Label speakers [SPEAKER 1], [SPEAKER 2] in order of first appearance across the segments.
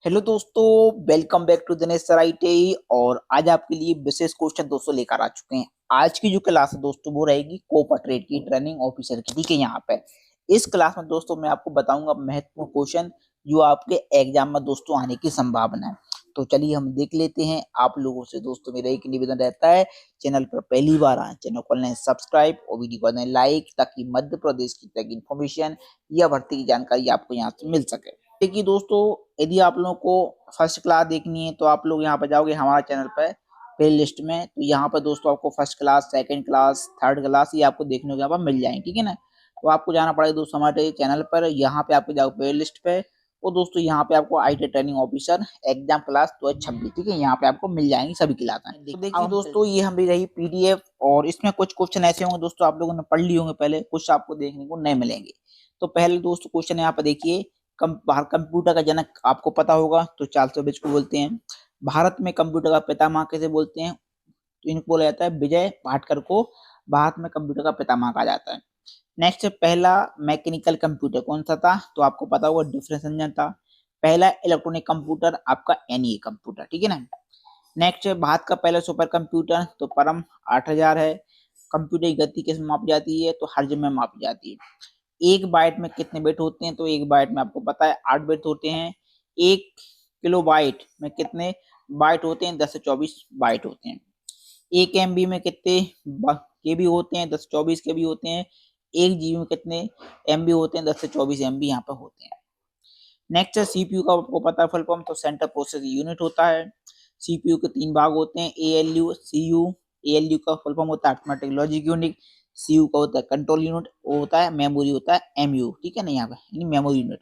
[SPEAKER 1] Hello दोस्तों, welcome back to Dinesh sir IT. और आज आपके लिए विशेष क्वेश्चन दोस्तों लेकर आ चुके हैं। आज की जो क्लास है दोस्तों वो रहेगी कोपा ट्रेड की ट्रेनिंग ऑफिसर की। ठीक है, यहाँ पे इस क्लास में दोस्तों मैं आपको बताऊंगा महत्वपूर्ण क्वेश्चन जो आपके एग्जाम में दोस्तों आने की संभावना है। तो चलिए हम देख लेते हैं। आप लोगों से दोस्तों मेरा एक निवेदन रहता है, चैनल पर पहली बार आए चैनल को लें सब्सक्राइब और वीडियो को लें लाइक, ताकि मध्य प्रदेश की तक इन्फॉर्मेशन या भर्ती की जानकारी आपको यहाँ से मिल सके। देखिए दोस्तों, यदि आप लोगों को फर्स्ट क्लास देखनी है तो आप लोग यहाँ पर जाओगे हमारा चैनल पर प्ले लिस्ट में। तो यहाँ पर दोस्तों आपको first class, second class, third class ये आपको देखने को यहाँ पर मिल जाएंगे। ठीक है ना। तो आपको जाना पड़ेगा दोस्तों हमारे चैनल पर, यहाँ पे आपको जाओ प्ले लिस्ट पे। और दोस्तों यहाँ पे आपको IT training officer exam class 2026, ठीक है, यहाँ पे आपको मिल जाएंगी सभी क्लास। तो देखिए दोस्तों, ये हमारी रही पीडीएफ और इसमें कुछ क्वेश्चन ऐसे होंगे दोस्तों, आप लोगों ने पढ़ लिए होंगे पहले, कुछ आपको देखने को नहीं मिलेंगे। तो पहले दोस्तों क्वेश्चन यहाँ पर देखिए, बाहर कंप्यूटर का जनक आपको पता होगा तो चार्ल्स बेबेज को बोलते हैं। भारत में कंप्यूटर का पितामह कैसे बोलते हैं? तो इनको बोला जाता है विजय भाटकर को भारत में कंप्यूटर का पितामह कहा जाता है। नेक्स्ट, पहला मैकेनिकल कंप्यूटर कौन सा था? तो आपको पता होगा डिफरेंस इंजन था। पहला इलेक्ट्रॉनिक कंप्यूटर आपका एनईए कंप्यूटर, ठीक है ना। नेक्स्ट, भारत का पहला सुपर कंप्यूटर तो परम 8000 है। कंप्यूटर की गति किस में मापी जाती है? तो हर्ज में मापी जाती है। एक बाइट में कितने बिट होते हैं? तो एक बाइट में आपको पता है 8 बिट होते हैं। एक किलो बाइट में कितने बाइट होते हैं? 10 से 24 बाइट होते हैं। एक एमबी में कितने के भी होते हैं? 10 से 24 के भी होते हैं। एक जीबी में कितने एमबी होते हैं? 10 से 24 एमबी यहाँ पर होते हैं। नेक्स्ट है सीपीयू का, आपको पता है फुल फॉर्म, तो सेंट्रल प्रोसेसिंग यूनिट होता है। सीपीयू के 3 भाग होते हैं, एएलयू, सीयू। एएलयू का फुल फॉर्म होता है अरिथमेटिक लॉजिक यूनिट। सीयू का होता है कंट्रोल यूनिट, वो होता है मेमोरी, होता है एमयू, ठीक है ना, यहाँ पे यानी मेमोरी यूनिट।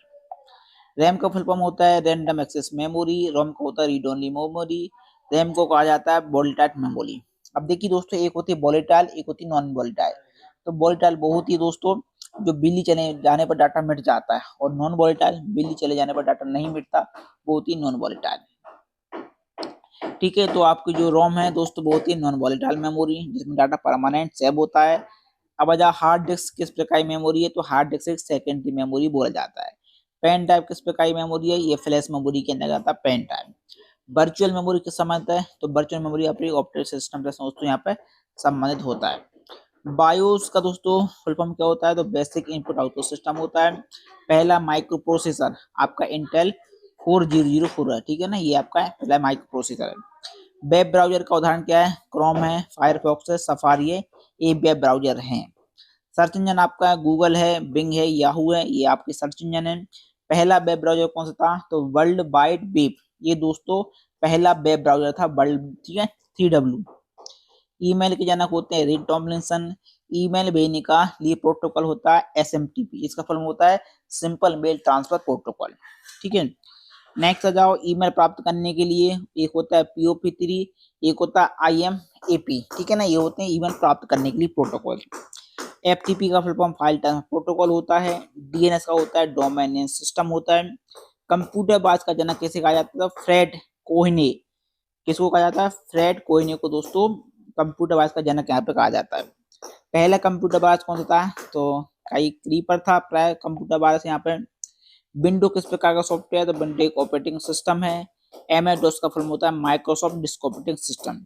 [SPEAKER 1] रैम का फुल फॉर्म होता है रैंडम एक्सेस मेमोरी। रोम का होता है रीड ओनली मेमोरी। रैम को कहा जाता है वोलेटाइल मेमोरी। अब देखिए दोस्तों, एक होती है वोलेटाइल, एक होती है नॉन वोलेटाइल। तो वोलेटाइल वो होती है दोस्तों जो बिजली चले जाने पर डाटा मिट जाता है, और नॉन वोलेटाइल बिजली चले जाने पर डाटा नहीं मिटता, वो होती है नॉन वोलेटाइल। ठीक है, तो आपकी जो रोम है दोस्तों वो होती है नॉन वोलेटाइल मेमोरी, जिसमें डाटा परमानेंट सेव होता है। अब अजा हार्ड डिस्क किस प्रकार की मेमोरी है? तो हार्ड डिस्क एक सेकेंडरी मेमोरी बोला जाता है। पेन ड्राइव किस प्रकार की मेमोरी है? ये फ्लैश मेमोरी के अंदर आता है पेन ड्राइव। वर्चुअल मेमोरी किस संबंधित है? तो वर्चुअल मेमोरी अपने ऑपरेटिंग सिस्टम से दोस्तों यहाँ पे संबंधित होता है। बायोस का दोस्तों फुल फॉर्म क्या होता है? तो बेसिक इनपुट आउटपुट सिस्टम होता है। पहला माइक्रो प्रोसेसर आपका इंटेल 4004 है, ठीक है ना, ये आपका पहला माइक्रो प्रोसेसर है। वेब ब्राउजर का उदाहरण क्या है? क्रोम है, फायरफॉक्स है, सफारी है, ये वेब ब्राउजर हैं। सर्च इंजन आपका गूगल है, बिंग है, याहू है, ये आपके सर्च इंजन है। पहला वेब ब्राउजर कौन सा था? तो वर्ल्ड वाइड वेब, ये दोस्तों पहला वेब ब्राउजर था वर्ल्ड, ठीक है, 3W। ईमेल के जनक होते हैं रीड टॉमलिंसन। ईमेल भेजने का लिए प्रोटोकॉल होता है एसएमटीपी, इसका फुल होता है सिंपल मेल ट्रांसफर प्रोटोकॉल, ठीक है। नेक्स्ट आ जाओ, ईमेल प्राप्त करने के लिए एक होता है POP3, एक होता है IMAP, ठीक है ना, ये होते हैं ईमेल प्राप्त करने के लिए प्रोटोकॉल। FTP का full form file transfer protocol होता है। DNS का होता है डोमेन नेम सिस्टम होता है। कंप्यूटर बाज का जनक कैसे कहा जाता है? फ्रेड कोहने, किसको कहा जाता है? फ्रेड कोहने को दोस्तों कंप्यूटर बाज का जनक यहाँ पे कहा जाता है। पहला कंप्यूटर बाज कौन सा था? तो कई क्रीपर था प्राय कंप्यूटर बाज यहाँ पे। विंडो किस प्रकार का सॉफ्टवेयर? तो विंडो एक ऑपरेटिंग सिस्टम है। MS-DOS का फुल होता है Microsoft disk operating system.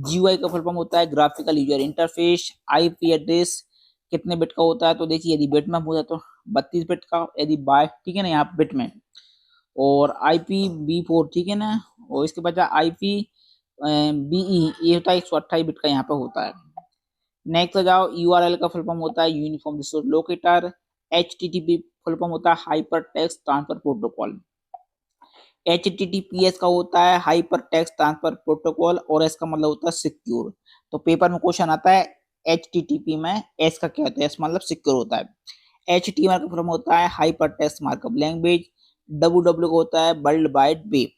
[SPEAKER 1] GUI का फुल फॉर्म होता है graphical user interface. IP address कितने बिट का होता है? तो देखिए यदि बिट में होता है तो 32 बिट का, यदि बाय, ठीक है ना, यहाँ बिट में। और IPv4, ठीक है ना, और इसके बाद IPBE, ये होता है 128 बिट का यहाँ पे होता है। नेक्स्ट आ जाओ, URL का फुल फॉर्म होता है uniform resource locator. HTTP full form होता है hyper text transfer protocol. HTTPS का होता है हाइपर टेक्स्ट ट्रांसफर प्रोटोकॉल, और इसका मतलब होता है सिक्योर। तो पेपर में क्वेश्चन आता है HTTP में एस का क्या होता है? एस मतलब सिक्योर होता है। HTML का फॉर्म होता है hyper text markup language. WW का होता है world wide web.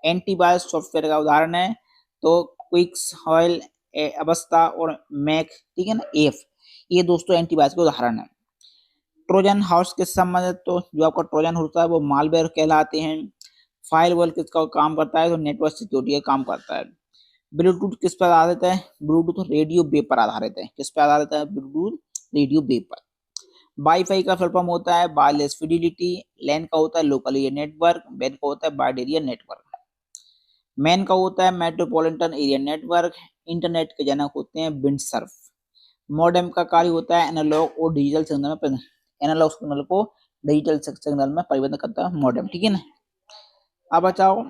[SPEAKER 1] Antivirus software का उदाहरण है तो क्विक्स, हॉयल, अवस्था और मैक, ठीक है ना, एफ, ये दोस्तों एंटीवायरस के उदाहरण है। ट्रोजन हाउस के संबंधित, तो जो आपका ट्रोजन होता है वो मालवेयर कहलाते हैं। फायरवॉल किसका काम करता है? तो नेटवर्क सिक्योरिटी का काम करता है। ब्लूटूथ किस पर आधारित है? ब्लूटूथ रेडियो वेव पर आधारित है। किस पर आधारित है? ब्लूटूथ रेडियो वेव पर। वाईफाई का फुल फॉर्म होता है वायरलेस फिडिलिटी, लैन का होता है लोकल एरिया नेटवर्क, वैन का होता है वाइड एरिया नेटवर्क, मैन का होता है मेट्रोपॉलिटन एरिया नेटवर्क, इंटरनेट के जनक होते हैं विंड सर्फ, मॉडेम का कार्य होता है एनालॉग और डिजिटल सिग्नल में एनालॉग सिग्नल को डिजिटल सिग्नल में परिवर्तन करता है मॉडेम, ठीक है ना। अब बचाओ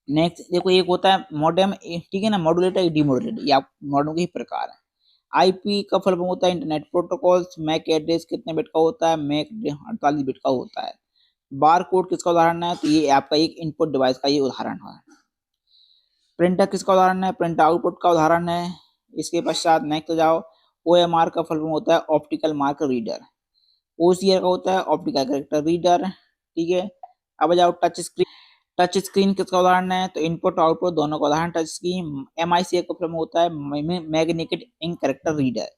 [SPEAKER 1] नेक्स्ट देखो, एक होता है मॉडेम, ठीक है ना, मॉड्यूलेटर एक डीमॉड्यूलेटर, या मॉडेम के ही प्रकार है। आईपी का फुल फॉर्म होता है इंटरनेट प्रोटोकॉल्स, मैक एड्रेस कितने बिट का होता है, मैक 48 बिट का होता है। बार कोड किसका उदाहरण है, तो ये आपका एक इनपुट डिवाइस का ये उदाहरण है। प्रिंटर किसका उदाहरण है, प्रिंटर आउटपुट का उदाहरण है। इसके पश्चात नेक्स्ट जाओ, ओएमआर का फुल फॉर्म होता है ऑप्टिकल मार्कर रीडर, ओसीआर का होता है ऑप्टिकल कैरेक्टर रीडर, ठीक है। अब जाओ टच स्क्रीन, टच स्क्रीन किसका उदाहरण है, तो इनपुट आउटपुट दोनों का उदाहरण टच स्क्रीन। एमआईसी का फुल फॉर्म होता है magnetic ink character reader.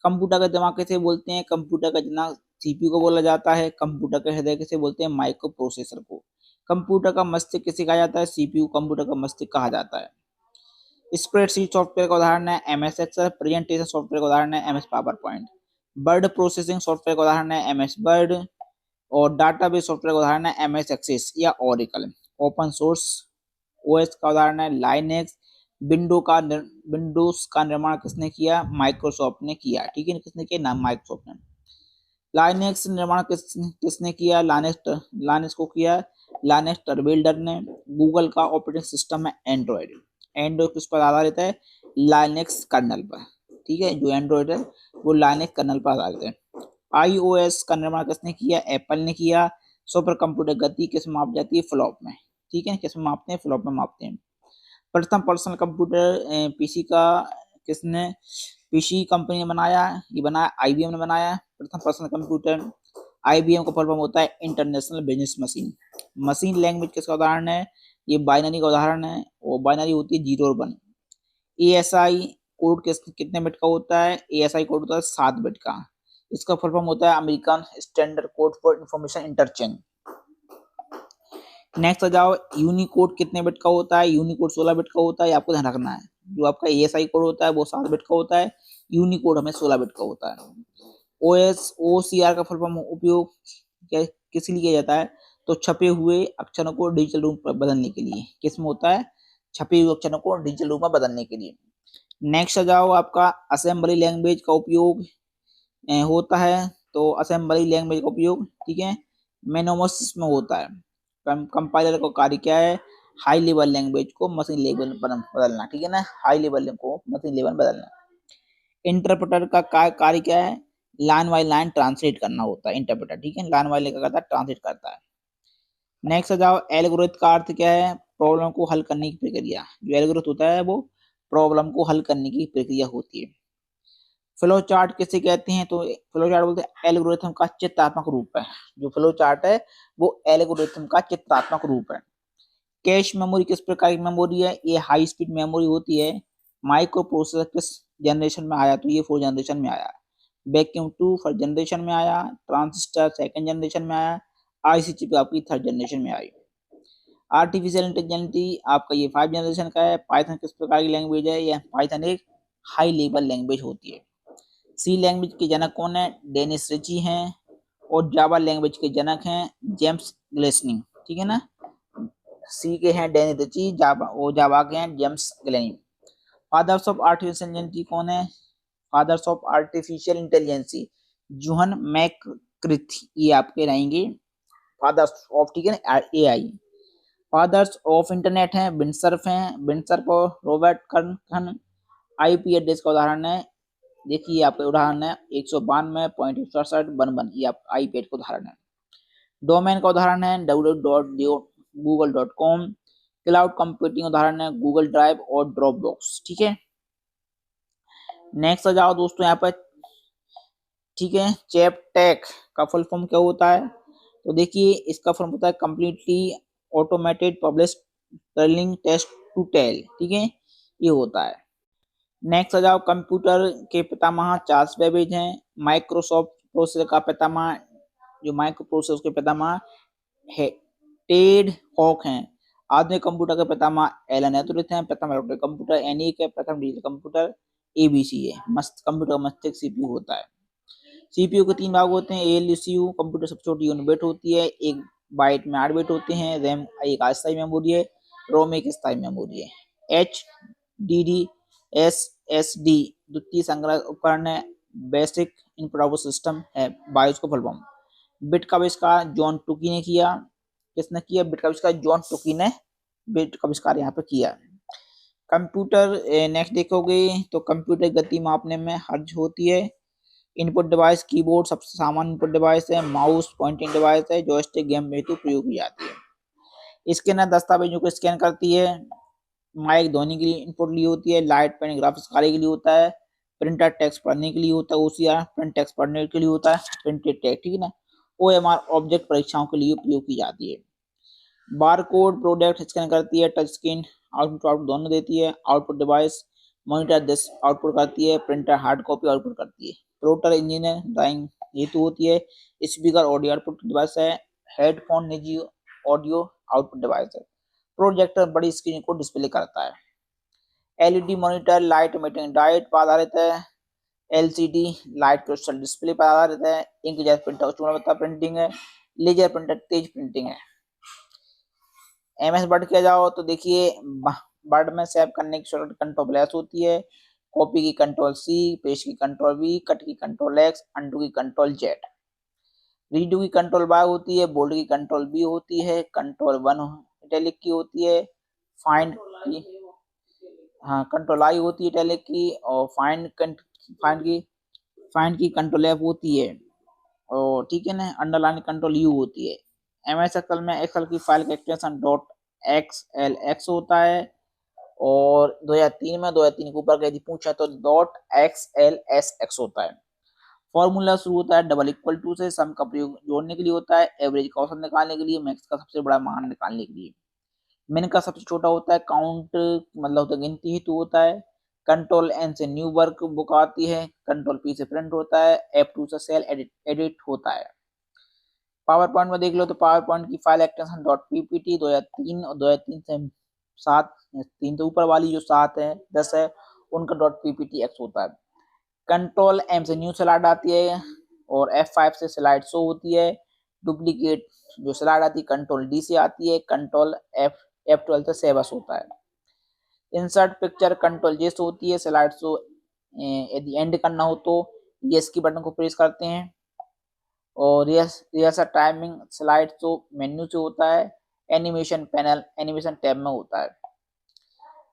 [SPEAKER 1] Computer का दिमाग किसे बोलते हैं, कंप्यूटर का दिमाग सीपीयू को बोला जाता है। कंप्यूटर का हृदय किसे बोलते हैं, माइक्रो प्रोसेसर को। कंप्यूटर का मस्तिष्क किसे कहा जाता है, सीपीयू कंप्यूटर का मस्तिष्क कहा जाता है। स्प्रेडशीट सॉफ्टवेयर का उदाहरण है एमएस एक्सेल, प्रेजेंटेशन सॉफ्टवेयर का उदाहरण है MS power point, word processing software का उदाहरण है एमएस वर्ड, और डाटाबेस सॉफ्टवेयर का उदाहरण है एमएस एक्सेस या ओरेकल। ओपन सोर्स ओएस का उदाहरण है लाइनेक्स। विंडोज का निर्माण किसने किया, माइक्रोसॉफ्ट ने किया, ठीक है, किसने किया, नाम माइक्रोसॉफ्ट ने। लाइनेक्स निर्माण किसने किया, लाइनेक्स को किया लाइनेक्स टर्बिल्डर ने। गूगल का ऑपरेटिंग सिस्टम है एंड्रॉयड, एंड्रॉयड किस पर आधारित है, लाइनेक्स कर्नल पर, ठीक है, जो एंड्रॉयड है वो लाइनेक्स कर्नल पर आधारित है। आईओएस का निर्माण किसने किया, एप्पल ने किया। सुपर कंप्यूटर गति किस में माप जाती है, फ्लॉप में, ठीक है, किस में मापते हैं, फ्लॉप में मापते हैं। प्रथम पर्सनल कंप्यूटर पीसी का किसने, पीसी कंपनी ने बनाया, ये बनाया आईबीएम ने बनाया प्रथम पर्सनल कंप्यूटर। आईबीएम का फुल फॉर्म होता है international business machine. Machine language किसका उदाहरण है, ये बाइनरी का उदाहरण है, और बाइनरी होती है 0 और 1। एएसआई कोड कितने बिट का होता है, एएसआई कोड होता है 7 बिट का। इसका फुल फॉर्म होता है American standard code for information interchange. Next आ जाओ, यूनिकोड कितने बिट का होता है, यूनिकोड 16 बिट का होता है, आपको ध्यान रखना है। जो आपका एएसआई कोड होता है वो 7 बिट का होता है, यूनिकोड हमें 16 बिट का होता है। ओएस ओसीआर का फुल फॉर्म उपयोग किस लिए किया जाता है, तो छपे हुए अक्षरों को डिजिटल रूप में बदलने के लिए, किस में होता है, छपे हुए अक्षरों को डिजिटल रूप में बदलने के लिए। नेक्स्ट आ जाओ, आपका असेंबली लैंग्वेज का उपयोग होता है, तो असेंबली लैंग्वेज का उपयोग, ठीक है, मेनोमोसिस में होता है। कंपाइलर का कार्य क्या है, हाई लेवल लैंग्वेज को मशीन लेवल पर बदलना, ठीक है ना, हाई लेवल को मशीन लेवल बदलना। इंटरप्रेटर का कार्य क्या है, लाइन बाय लाइन ट्रांसलेट करना होता है इंटरप्रेटर, ठीक है, लाइन बाय लाइन क्या करता है, ट्रांसलेट करता है। नेक्स्ट आ जाओ, एल्गोरिथम का अर्थ क्या है, प्रॉब्लम को हल करने की प्रक्रिया। जो एल्गोरिथम होता है वो प्रॉब्लम को हल करने की प्रक्रिया होती है। फ्लो चार्ट किसे कहते हैं, तो फ्लो चार्ट बोलते हैं एल्गोरिथम का चित्रात्मक रूप है। जो फ्लो चार्ट है वो एल्गोरिथम का चित्रात्मक रूप है। कैश मेमोरी किस प्रकार की मेमोरी है, ये हाई स्पीड मेमोरी होती है। माइक्रो प्रोसेसर किस जनरेशन में आया, तो ये 4 जनरेशन में आया। वैक्यूम 2 फर्स्ट जनरेशन में आया, ट्रांजिस्टर सेकंड जनरेशन में आया, आईसी चिप आपकी थर्ड जनरेशन में आई। आर्टिफिशियल इंटेलिजेंस आपका ये 5 जनरेशन का है। पाइथन किस प्रकार की लैंग्वेज है, यह पाइथन एक हाई लेवल लैंग्वेज होती है। सी लैंग्वेज के जनक कौन है, डेनिस रिची हैं, और जावा लैंग्वेज के जनक हैं जेम्स ग्लेसनिंग, ठीक है ना। सी के हैं डेनिस रिची, जावा और जावा के हैं James Glesning. Fathers of artificial intelligence कौन है, fathers of artificial intelligence John McCarthy, ये आपके रहेंगे फादर्स ऑफ, ठीक है ना, एआई। फादर्स ऑफ इंटरनेट हैं विंडसर्फ हैं, विंडसर्फ और रॉबर्ट कर्न। आईपी एड्रेस का उदाहरण है, देखिए आपका उदाहरण है 192.168.11, ये आप आईपी का उदाहरण है। डोमेन का उदाहरण है www.google.com। क्लाउड कंप्यूटिंग उदाहरण है गूगल ड्राइव और ड्रॉप बॉक्स, ठीक है। नेक्स्ट आ जाओ दोस्तों यहाँ पर, ठीक है, चैपटेक का फुल फॉर्म क्या होता है, तो देखिए इसका फुल फॉर्म होता है completely automated public Turing test to tell, ठीक है, ये होता है। नेक्स्ट आ जाओ, कंप्यूटर के पितामह चार्ल्स बेबेज हैं। माइक्रोसॉफ्ट प्रोसेसर का पितामह, जो माइक्रो प्रोसेसर के पितामह है टेड हॉक हैं। आधुनिक कंप्यूटर के पितामह एलन एथुरिथ हैं। प्रथम इलेक्ट्रिक कंप्यूटर एनिक है। प्रथम डिजिटल कंप्यूटर एबीसी है। कंप्यूटर मस्तिष्क सीपीयू होता है। सीपीयू के 3 भाग होते हैं, एलसीयू कंप्यूटर सबसे छोटी यूनिट बिट होती है, एक बाइट में 8 बिट होते हैं, रैम एक अस्थायी मेमोरी है, रोम एक स्थायी मेमोरी है। H D D S S D द्वितीय संग्रह उपकरण है, बेसिक इनपुट आउटपुट सिस्टम है, बायोस को फुल फॉर्म। बिट का आविष्कार जॉन टुकी ने किया। किसने किया बिट का आविष्कार? जॉन टुकी ने बिट का आविष्कार यहाँ पे किया। कंप्यूटर नेक्स्ट देखोगे तो कंप्यूटर गति मापने में हर्ज होती है। इनपुट डिवाइस कीबोर्ड सबसे सामान्य इनपुट डिवाइस है, माउस पॉइंटिंग डिवाइस है, जॉयस्टिक गेम हेतु प्रयोग की जाती है। स्कैनर दस्तावेजों को स्कैन करती है। माइक ध्वनि के लिए इनपुट लिए होती है, लाइट पेन ग्राफिक्स कार्य के लिए होता है, प्रिंटर टेक्स्ट पढ़ने के लिए होता है, ओसीआर प्रिंट टेक्स्ट पढ़ने के लिए होता है, प्रिंटेड टेक्स्ट, ठीक है ना। ओएमआर ऑब्जेक्ट परीक्षाओं के लिए उपयोग की जाती है। बारकोड प्रोडक्ट स्कैन करती है, टच स्क्रीन आउटपुट दोनों देती है, output device monitor this output करती है, प्रिंटर हार्ड कॉपी आउटपुट करती है। प्रोटर इंजीनियर ड्राइंग हेतु होती है, स्पीकर ऑडियो आउटपुट डिवाइस है, हेडफोन निजी ऑडियो आउटपुट डिवाइस है, प्रोजेक्टर बड़ी स्क्रीन को डिस्प्ले करता है। LED monitor light meeting diode पर आधारित है, एलसीडी लाइट क्रिस्टल डिस्प्ले पर आधारित है, इंकजेट प्रिंटर गुणवत्ता प्रिंटिंग है, लेजर प्रिंटर तेज प्रिंटिंग है। एमएस वर्ड किया जाओ तो देखिए वर्ड में सेव करने की शॉर्टकट कंट्रोल एस होती है, कॉपी की कंट्रोल सी, पेस्ट की कंट्रोल वी, कट की कंट्रोल एक्स, अंडू की कंट्रोल जेड। रीडू की कंट्रोल वाई होती है, बोल्ड की कंट्रोल बी होती है, कंट्रोल 1 इटैलिक की होती है, फाइंड की कंट्रोल आई होती है इटैलिक की, और फाइंड की कंट्रोल एफ होती है, और ठीक है ना, अंडरलाइन कंट्रोल यू होती है। एमएस एक्सेल में एक्सेल की फाइल का एक्सटेंशन डॉट XLX होता है, और 2003 के ऊपर यदि पूछा तो डॉट XLSX होता है। फॉर्मूला शुरू होता है डबल इक्वल टू से, सम का प्रयोग जोड़ने के लिए होता है, एवरेज का औसत निकालने के लिए, मैक्स का सबसे बड़ा मान निकालने के लिए, मिन का सबसे छोटा होता है, काउंट मतलब होता है गिनती हेतु होता है, कंट्रोल एन से न्यू वर्क बुक आती है, कंट्रोल पी से प्रिंट होता है, F2 से सेल एडिट होता है। पावर पॉइंट में देख लो तो पावर पॉइंट की फाइल एक्सटेंशन डॉट पीपीटी 2003 और 2003 से 7, 3 से ऊपर वाली जो 7 है 10 है उनका डॉट पीपीटी एक्स होता है। कंट्रोल एम से न्यू स्लाइड आती है, और F5 से स्लाइड शो होती है। डुप्लीकेट जो स्लाइड आती है कंट्रोल डी से आती है, कंट्रोल F12 से सेवस होता है। इंसर्ट पिक्चर कंट्रोल जे से होती है, स्लाइड शो यदि एंड करना हो तो यस की बटन को प्रेस करते हैं, और rehearsal timing slide show menu से होता है, एनिमेशन पैनल एनिमेशन टैब में होता है।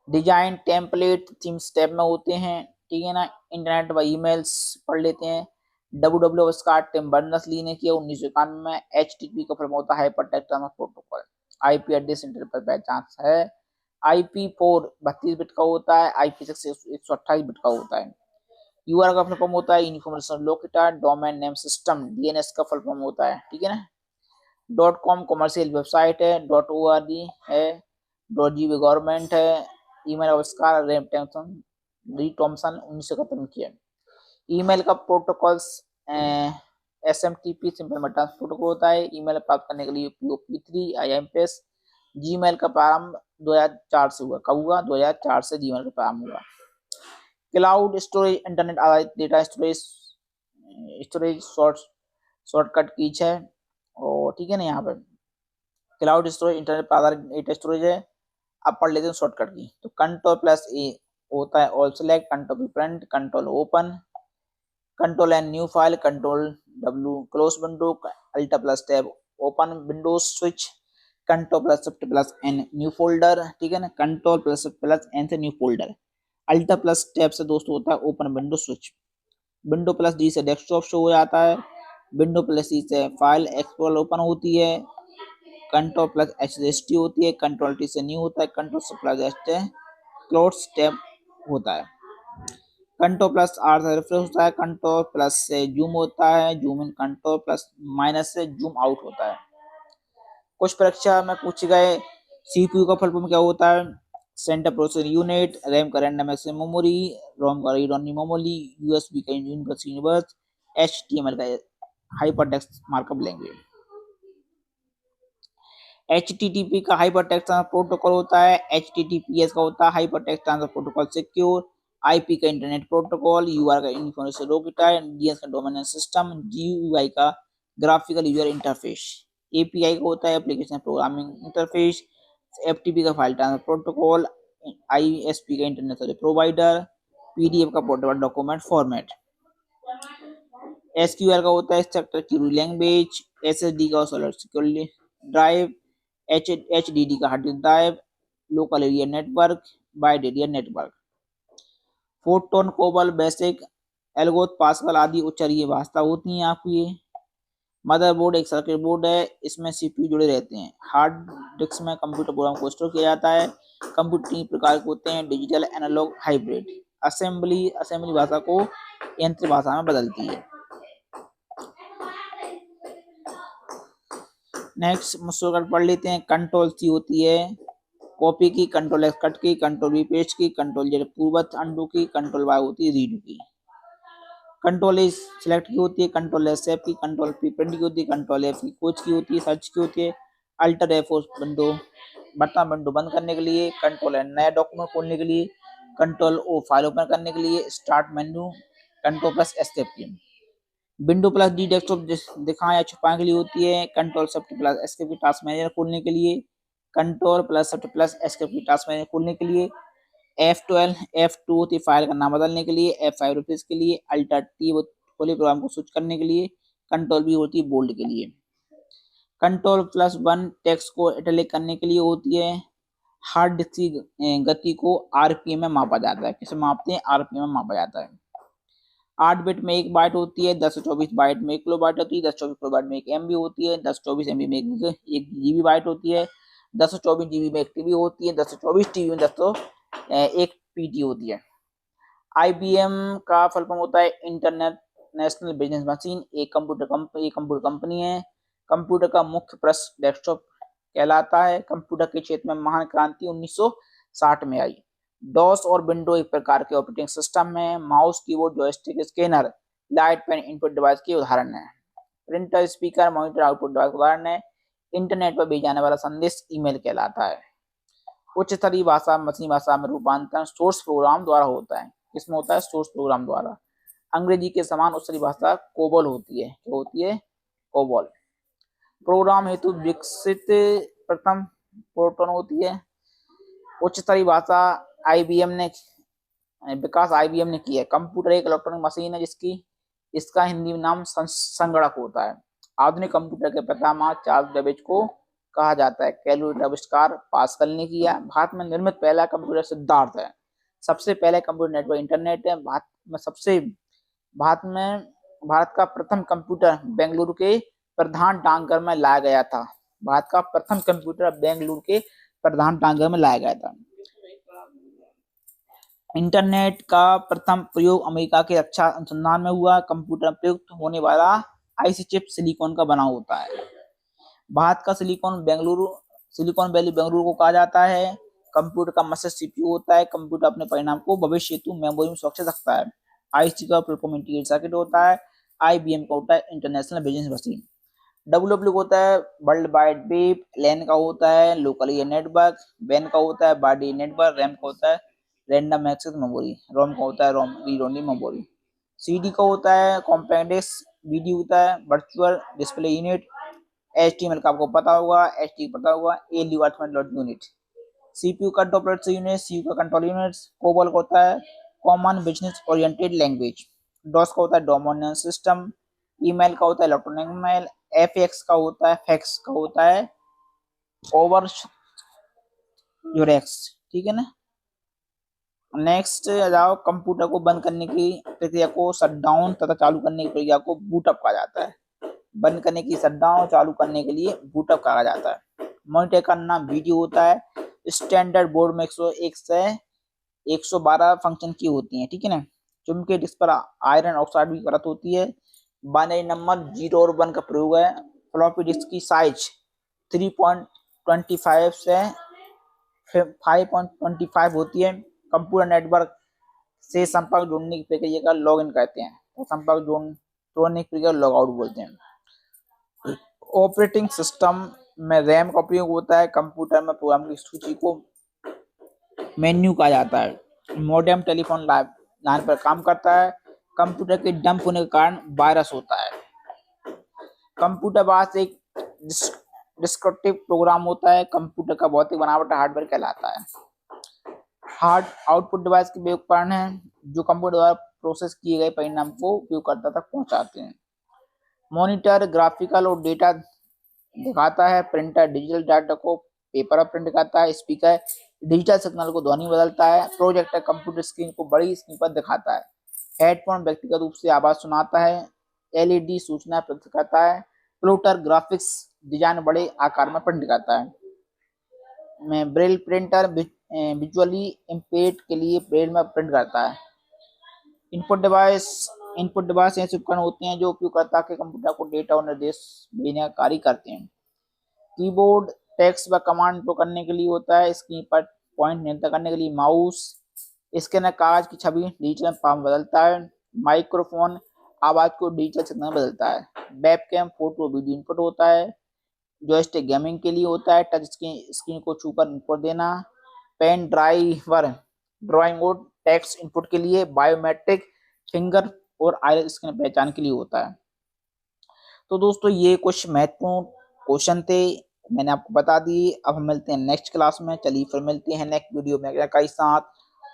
[SPEAKER 1] डिजाइन टेम्पलेट थीम्स टैब में होते हैं, ठीक है ना। इंटरनेट व ईमेल्स पढ़ लेते हैं। डब्ल्यू आविष्कार टिम बर्नर्स-ली ने किया 1991 में। HTTP का फुल होता है hypertext transfer protocol. IP address internet पर पहचान है। IP4 32 बिट का होता है, IP6 128 बिट का होता है। यूआरएल का फुल फॉर्म होता है information locator domain name system, DNS का फुल फॉर्म होता है, ठीक है ना। .com कमर्शियल वेबसाइट है, .org है, .gb गवर्नमेंट है। ईमेल आविष्कार री टॉमसन 1971 किया। ईमेल का protocols SMTP simple mail transfer protocol होता है। ईमेल प्राप्त करने के लिए POP3 IMPS। जीमेल का प्रारंभ 2004 से हुआ। कब हुआ? 2004 से जीमेल का प्रारंभ हुआ। क्लाउड स्टोरेज इंटरनेट आधारित डेटा स्टोरेज शॉर्टकट कीज है, और ठीक है ना। यहाँ पे क्लाउड स्टोरेज इंटरनेट पर आधारित डेटा स्टोरेज है। अब पढ़ लेते हैं शॉर्टकट की। तो कंट्रोल+A होता है all select, control B print, control open, control N new file, control W close window, Alt+Tab open windows switch, कंट्रोल+Shift+N न्यू फोल्डर, ठीक है ना। कंट्रोल+Shift+N से न्यू फोल्डर। Alt+Tab से दोस्तों होता है ओपन विंडो स्विच। Windows+D से डेस्कटॉप शो हो जाता है। Windows+C से फाइल एक्सप्लोरर ओपन होती है। कंट्रोल+H से हिस्ट्री होती है। कंट्रोल+T से न्यू होता है। कंट्रोल+H से क्लोज टैब होता है। कंट्रोल+R से रिफ्रेश होता है। कंट्रोल+ से जूम होता है, जूम इन। कंट्रोल+- से जूम आउट होता है। कुछ परीक्षा में पूछे गए CPU का फुल फॉर्म क्या होता है? सेंट्रल प्रोसेसर यूनिट, रैम का रैंडम एक्सेस मेमोरी, रोम का रीड ओनली मेमोरी, USB का यूनिवर्स, HTML का हाइपरटेक्स्ट मार्कअप लैंग्वेज। HTTP का हाइपरटेक्स्ट ट्रांसफर प्रोटोकॉल होता है। HTTPS का होता है hypertext transfer protocol secure. IP का इंटरनेट प्रोटोकॉल, यूआर का इंफॉर्मेशन लोकेटर, डीएस का डोमेन सिस्टम, जीयूआई का ग्राफिकल यूजर इंटरफेस, एपीआई का होता है एप्लीकेशन प्रोग्रामिंग इंटरफेस, एफटीपी का फाइल ट्रांसफर प्रोटोकॉल, आईएसपी का इंटरनेट सर्विस प्रोवाइडर, पीडीएफ का पोर्टेबल डॉक्यूमेंट फॉर्मेट, एसक्यूएल का होता है स्ट्रक्चर क्वेरी लैंग्वेज, एसएसडी का सॉलिड सिक्योरिटी ड्राइव, एचडीडी का hard disk drive, local area network, wide area network, Fortran COBOL BASIC एल्गोथ Pascal आदि उच्चरीय भाषा होती हैं आपकी। ये मदरबोर्ड एक सर्किट बोर्ड है, इसमें सीपीयू जुड़े रहते हैं। हार्ड डिस्क में कंप्यूटर प्रोग्राम को स्टोर किया जाता है। कंप्यूटर तीन प्रकार के होते हैं, डिजिटल, एनालॉग, हाइब्रिड। असेंबली भाषा को यंत्र भाषा में बदलती है। नेक्स्ट मुझसे पढ़ लेते हैं। कंट्रोल सी होती है कॉपी की, कंट्रोल एक्स कट की, कंट्रोल वी पेस्ट की, कंट्रोल जेड पूर्ववत अनडू की, कंट्रोल वाई होती है रीडू की। कंट्रोल ए सिलेक्ट की होती है, कंट्रोल एस सेव की, कंट्रोल पी प्रिंट की होती है, कंट्रोल एफ की खोज की होती है, सर्च की होती है, alter F window button window बंद करने के लिए, कंट्रोल एन नया डॉक्यूमेंट खोलने के लिए, कंट्रोल ओ फाइल ओपन करने के लिए, start menu, control plus escape की। विंडो प्लस डी डेस्कटॉप दिखाएं या छुपाने के लिए होती है, कंट्रोल शिफ्ट प्लस एस्केप की टास्क मैनेजर खोलने के लिए, control plus shift plus escape की टास्क मैनेजर खोलने के लिए, F12 F2 होती फाइल का नाम बदलने के लिए, F5 रिप्लेस के लिए, अल्टर टी खोले प्रोग्राम को स्विच करने के लिए, कंट्रोल बी होती है बोल्ड के लिए, कंट्रोल प्लस वन टेक्स्ट को इटैलिक करने के लिए होती है। हार्ड डिस्क की गति को आरपीएम में मापा जाता है। किसे मापते हैं? आरपीएम में मापा जाता है। 8 बिट में 1 बाइट होती है, 10 से 24 बाइट में 1 किलो बाइट होती है, 10 से 24 किलो बाइट में 1 एमबी होती है, 10 से 24 एमबी में 1 जीबी बाइट होती है, 10 से 24 जीबी में 1 टीबी होती है, 10 से 24 टीबी में 1 पीटी होती है। आईबीएम का फुल फॉर्म होता है इंटरनेशनल बिजनेस मशीन। एक कंप्यूटर कंपनी है। कंप्यूटर का मुख्य प्रेस डेस्कटॉप कहलाता है। कंप्यूटर के क्षेत्र में महान क्रांति 1960 में आई। डॉस और विंडो एक प्रकार के ऑपरेटिंग सिस्टम है। Mouse, keyboard, joystick, scanner, light pen input device के उदाहरण है। Printer, speaker, monitor output device उदाहरण है। इंटरनेट पर भेजा जाने वाला संदेश ईमेल कहलाता है। उच्च स्तरीय भाषा मशीनी भाषा में रूपांतरण सोर्स प्रोग्राम द्वारा होता है। किसमें होता है? सोर्स प्रोग्राम द्वारा। अंग्रेजी के समान उच्च स्तरीय भाषा कोबोल होती है। क्या होती है? कोबोल। प्रोग्राम हेतु विकसित प्रथम फोर्ट्रॉन होती है। उच्च स्तरीय भाषा आईबीएम ने की है। कंप्यूटर एक इलेक्ट्रॉनिक मशीन है इसका हिंदी में नाम संगणक होता है। आधुनिक कंप्यूटर के पितामह चार्ल्स बेबेज को कहा जाता है। कैलकुलेटर आविष्कार पास्कल ने किया। भारत में निर्मित पहला कंप्यूटर सिद्धार्थ है। सबसे पहले कंप्यूटर नेटवर्क इंटरनेट है। भारत का प्रथम कंप्यूटर बेंगलुरु के प्रधान डाकघर में लाया गया था। भारत का प्रथम कंप्यूटर बेंगलुरु के प्रधान डाकघर में लाया गया था। इंटरनेट का प्रथम प्रयोग अमेरिका के रक्षा अनुसंधान में हुआ। कंप्यूटर में प्रयुक्त होने वाला आईसी चिप सिलिकॉन का बना होता है। भारत का सिलिकॉन वैली बेंगलुरु को कहा जाता है। कंप्यूटर का मस्तिष्क सीपीयू होता है। कंप्यूटर अपने परिणाम को भविष्य हेतु मेमोरी में सुरक्षित रखता है। आईसी का फुल फॉर्म इंटीग्रेटेड सर्किट होता है। आईबीएम का होता है इंटरनेशनल बिजनेस मशीन। डब्ल्यूडब्ल्यू का होता है वर्ल्ड वाइड वेब। लैन का होता है लोकल एरिया नेटवर्क। वैन का होता है वाइड एरिया नेटवर्क। रैम का होता है रैंडम एक्सेस मेमोरी। रोम का होता है रीड ओनली मेमोरी। सीडी का होता है कॉम्पैक्ट डिस्क। वीडी होता है वर्चुअल डिस्प्ले यूनिट। HTML का आपको पता होगा। HT पता होगा ALU arithmetic logic unit. CPU का ऑपरेटिंग यूनिट। CU का कंट्रोल यूनिट। कोबोल का होता है common business oriented language. DOS का होता है डोमेन सिस्टम। ईमेल का होता है इलेक्ट्रॉनिक मेल। FX का होता है फैक्स का होता है ओवर यूरेक्स। ठीक है ना। नेक्स्ट आ जाओ। कंप्यूटर को बंद करने की प्रक्रिया को शटडाउन तथा चालू करने की प्रक्रिया को बूटअप कहा जाता है। बंद करने की शटडाउन, चालू करने के लिए बूटअप कहा जाता है। मॉनिटर का नाम वीडियो होता है। स्टैंडर्ड बोर्ड में 101 से 112 फंक्शन की होती हैं। ठीक है ना। चुंबकीय डिस्क पर आयरन ऑक्साइड की परत होती है। बाइनरी नंबर 0 और 1 का प्रयोग है। फ्लॉपी डिस्क की साइज 3.25 से 5.25 होती है। कंप्यूटर नेटवर्क से संपर्क जोड़ने की प्रक्रिया का लॉगिन कहते हैं। तो संपर्क जोड़ने की प्रक्रिया लॉगआउट बोलते हैं। ऑपरेटिंग सिस्टम में रैम का उपयोग होता है। कंप्यूटर में प्रोग्राम की सूची को मेन्यू कहा जाता है। मॉडेम टेलीफोन लाइन पर काम करता है। कंप्यूटर के डंप होने के कारण वायरस होता है। कंप्यूटर वास एक डिस्क्रिप्टिव प्रोग्राम होता है। कंप्यूटर का भौतिक बनावट हार्डवेयर कहलाता है। हार्ड आउटपुट डिवाइस के वे उपकरण हैं जो कंप्यूटर द्वारा प्रोसेस किए गए परिणाम को उपयोगकर्ता तक पहुंचाते हैं। मॉनिटर ग्राफिकल और डेटा दिखाता है। प्रिंटर डिजिटल डाटा को पेपर पर प्रिंट करता है। स्पीकर डिजिटल सिग्नल को ध्वनि बदलता है। प्रोजेक्टर कंप्यूटर स्क्रीन को बड़ी स्क्रीन पर दिखाता है। हेडफोन व्यक्तिगत रूप से आवाज सुनाता है। एलईडी सूचना प्रदर्शित करता है। प्लोटर ग्राफिक्स डिजाइन बड़े आकार में प्रिंट करता है। में ब्रेल प्रिंटर विजुअली इम्पेयर्ड के लिए ब्रेल में प्रिंट करता है। इनपुट डिवाइस ऐसे उपकरण होते हैं जो उपयोगकर्ता के कंप्यूटर को डेटा और निर्देश भेजने का कार्य करते हैं। कीबोर्ड टेक्स्ट व कमांड इंटरप्ट करने के लिए होता है। स्क्रीन पर पॉइंट नियंत्रण करने के लिए माउस। स्कैनर कागज की छवि डिजिटल फॉर्म बदलता है। माइक्रोफोन आवाज को डिजिटल सिग्नल बदलता है। वेबकैम फोटो वीडियो इनपुट होता है। जॉयस्टिक गेमिंग के लिए होता है। टच स्क्रीन को छूकर इनपुट देना। पेन ड्राइवर ड्राइंग और टेक्स्ट इनपुट के लिए। बायोमेट्रिक फिंगर और आइरिस स्कैन पहचान के लिए होता है। तो दोस्तों ये कुछ महत्वपूर्ण क्वेश्चन थे, मैंने आपको बता दिए। अब हम मिलते हैं नेक्स्ट क्लास में। चलिए फिर मिलते हैं नेक्स्ट वीडियो में के साथ।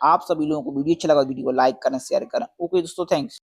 [SPEAKER 1] आप सभी लोगों को वीडियो अच्छा लगा वीडियो को लाइक करें, शेयर करें। ओके दोस्तों, थैंक्स।